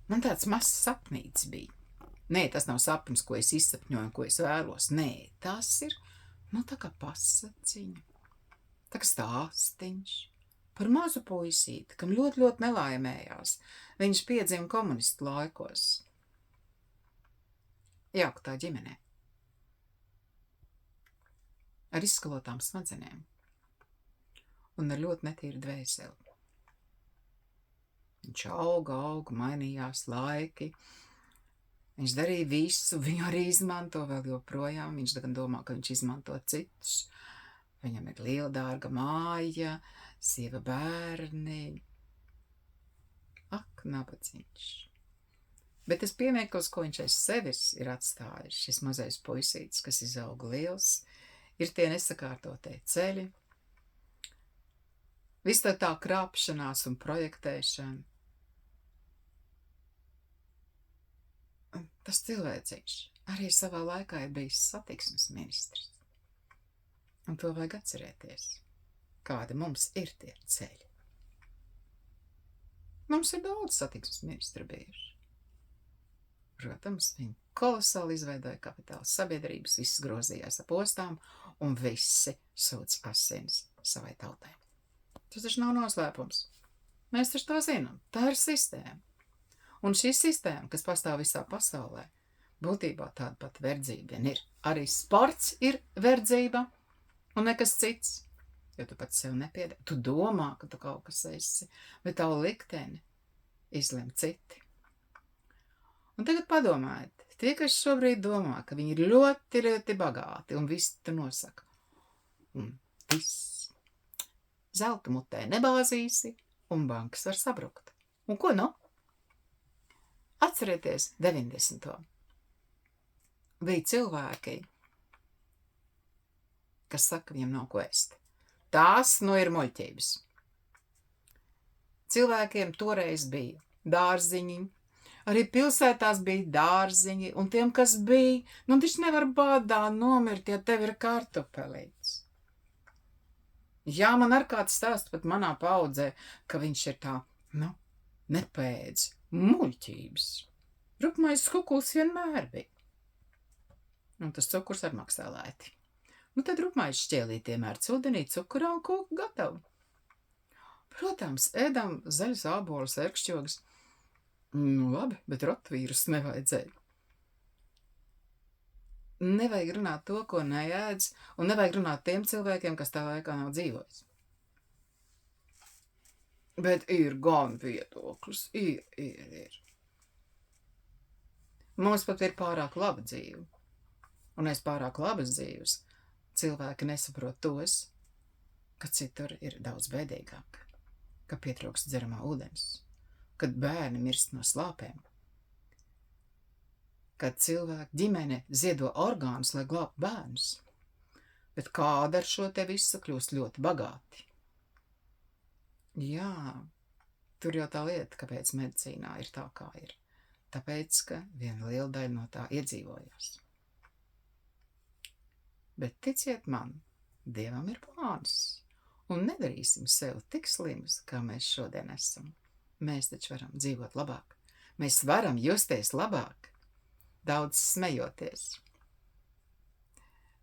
Man tāds mazs sapnīts bija. Nē, tas nav sapnis, ko es izsapņoju, ko es vēlos. Nē, tas ir, tā kā pasaciņa, tā kā stāstiņš par mazu puisīti, kam ļoti, ļoti nelaimējās. Viņš piedzima komunistu laikos. Jauktā ģimenē. Ar izskalotām smadzenēm. Un ar ļoti netīru dvēseli. Viņš auga, mainījās laiki. Viņš darīja visu, viņu arī izmanto vēl joprojām. Viņš gan domā, ka viņš izmanto citus. Viņam ir liela dārga māja, sieva, bērni. Ak, nabadzīgs. Bet tas piemēklis, ko viņš aiz sevis ir atstājis, šis mazais puisītis, kas izauga liels, ir tie nesakārtotie ceļi, viss tā krāpšanās un projektēšana. Tas cilvēcīgs arī savā laikā ir bijis satiksmes ministrs. Un to vajag atcerēties, kādi mums ir tie ceļi. Mums ir daudz satiksmes ministru bijuši. Protams, viņi kolosāli izveidoja kapitāla sabiedrības, viss grozījās ap ostām, un visi sūdz asins savai tautai. Tas taču nav noslēpums. Mēs taču to zinām. Tā ir sistēma. Un šī sistēma, kas pastāv visā pasaulē, būtībā tāda pat verdzība vien ir. Arī sports ir verdzība un nekas cits. Jo tu pats sev nepiedāvi. Tu domā, ka tu kaut kas esi, bet tavu likteni izlem citi. Un tagad padomājiet, tie, kas šobrīd domā, ka viņi ir ļoti, ļoti bagāti un viss tu nosaka. Un viss. Zelta mutē nebāzīsi un bankas var sabrukt. Un ko nu? Atcerieties 90. Bija cilvēki, kas saka, viņam nav ko ēst. Tās ir muļķības. Cilvēkiem toreiz bija dārziņi, arī pilsētās bija dārziņi, un tiem, kas bija, taču nevar bādā nomirt, ja tev ir kartupelīts. Jā, man ar kāds stāst pat manā paudzē, ka viņš ir tā, nepēdz, muļķības. Rupmais kukuls vienmēr bija. Un tas cukurs ar maksā lēti. Tad rupmais šķēlītiem ar ūdenī, cukurā un kūku gatavu. Protams, ēdam zaļas ābolus, ērkšķogas. Labi, bet rotvīrus nevajadzēja. Nevajag runāt to, ko neēdz, un nevajag runāt tiem cilvēkiem, kas tā laikā nav dzīvojis. Bet ir gan viedoklis, ir. Mums pat ir pārāk laba dzīve, un aiz pārāk labas dzīves cilvēki nesaprot tos, ka citur ir daudz bēdīgāk, ka pietrūkst dzeramā ūdens, kad bērni mirst no slāpēm, kad cilvēki ģimene ziedo orgānus, lai glābtu bērnus, bet kāda ar šo te visu kļūst ļoti bagāti. Jā, tur jau tā lieta, kāpēc medicīnā ir tā, kā ir. Tāpēc, ka viena liela daļa no tā iedzīvojās. Bet ticiet man, Dievam ir plāns, un nedarīsim sev tik slimus, kā mēs šodien esam. Mēs taču varam dzīvot labāk. Mēs varam justies labāk, daudz smejoties.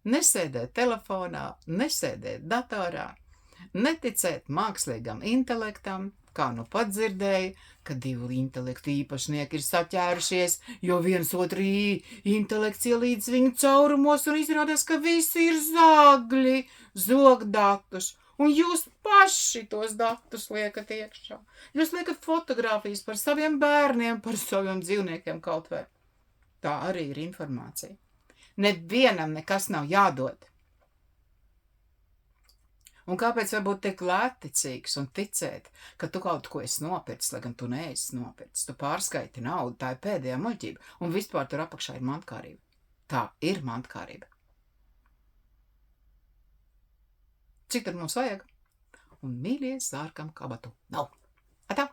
Nesēdēt telefonā, nesēdēt datorā, neticēt mākslīgam intelektam, kā nu pat dzirdēja, ka divu intelektu īpašnieki ir saķērušies, jo viens otru intelekts ielīdz viņu caurumos un izrādās, ka visi ir zagļi, zog datus, un jūs paši tos datus liekat iekšā. Jūs liekat fotogrāfijas par saviem bērniem, par saviem dzīvniekiem kaut vai. Tā arī ir informācija. Nevienam nekas nav jādod. Un kāpēc varbūt tik lētticīgs un ticēt, ka tu kaut ko esi nopircis, lai gan tu neesi nopircis. Tu pārskaiti naudu, tā ir pēdējā muļķība, un vispār tur apakšā ir mantkārība. Tā ir mantkārība. Cik tad mums vajag? Un mīļie, zārkam kabatu nav. Atā!